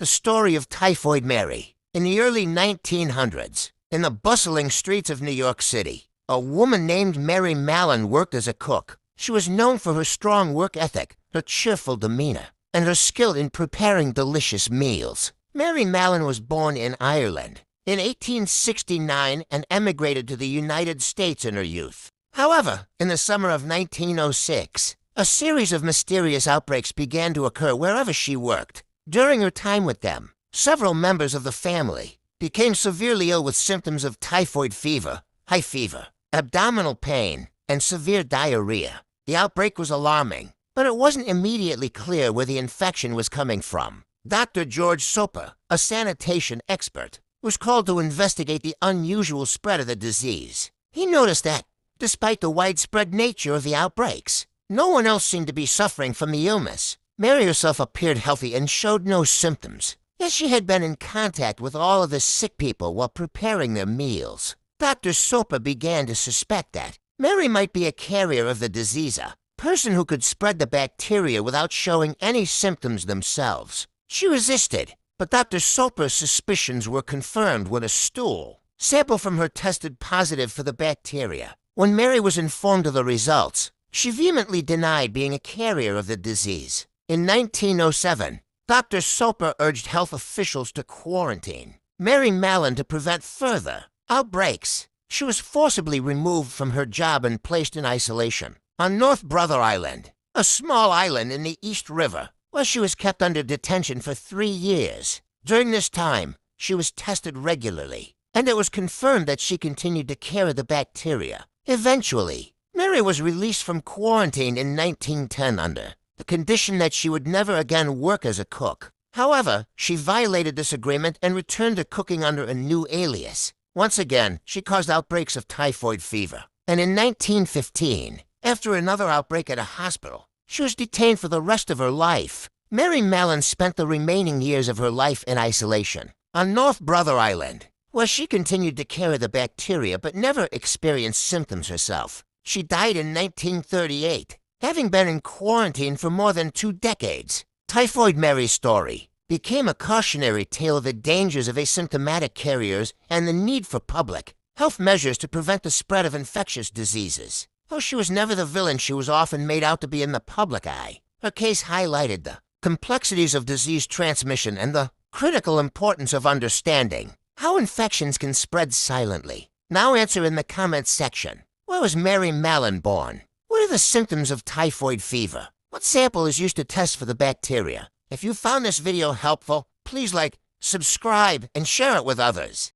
The story of Typhoid Mary. In the early 1900s, in the bustling streets of New York City, a woman named Mary Mallon worked as a cook. She was known for her strong work ethic, her cheerful demeanor, and her skill in preparing delicious meals. Mary Mallon was born in Ireland in 1869 and emigrated to the United States in her youth. However, in the summer of 1906, a series of mysterious outbreaks began to occur wherever she worked. During her time with them, several members of the family became severely ill with symptoms of typhoid fever, high fever, abdominal pain, and severe diarrhea. The outbreak was alarming, but it wasn't immediately clear where the infection was coming from. Dr. George Soper, a sanitation expert, was called to investigate the unusual spread of the disease. He noticed that, despite the widespread nature of the outbreaks, no one else seemed to be suffering from the illness. Mary herself appeared healthy and showed no symptoms, yet she had been in contact with all of the sick people while preparing their meals. Dr. Soper began to suspect that Mary might be a carrier of the disease, a person who could spread the bacteria without showing any symptoms themselves. She resisted, but Dr. Soper's suspicions were confirmed when a stool sample from her tested positive for the bacteria. When Mary was informed of the results, she vehemently denied being a carrier of the disease. In 1907, Dr. Soper urged health officials to quarantine Mary Mallon to prevent further outbreaks. She was forcibly removed from her job and placed in isolation on North Brother Island, a small island in the East River, where she was kept under detention for 3 years. During this time, she was tested regularly, and it was confirmed that she continued to carry the bacteria. Eventually, Mary was released from quarantine in 1910 under the condition that she would never again work as a cook. However, she violated this agreement and returned to cooking under a new alias. Once again, she caused outbreaks of typhoid fever. And in 1915, after another outbreak at a hospital, she was detained for the rest of her life. Mary Mallon spent the remaining years of her life in isolation on North Brother Island, where she continued to carry the bacteria but never experienced symptoms herself. She died in 1938, having been in quarantine for more than 2 decades. Typhoid Mary's story became a cautionary tale of the dangers of asymptomatic carriers and the need for public health measures to prevent the spread of infectious diseases. Though she was never the villain she was often made out to be in the public eye, her case highlighted the complexities of disease transmission and the critical importance of understanding how infections can spread silently. Now answer in the comments section. Where was Mary Mallon born? What are the symptoms of typhoid fever? What sample is used to test for the bacteria? If you found this video helpful, please like, subscribe, and share it with others.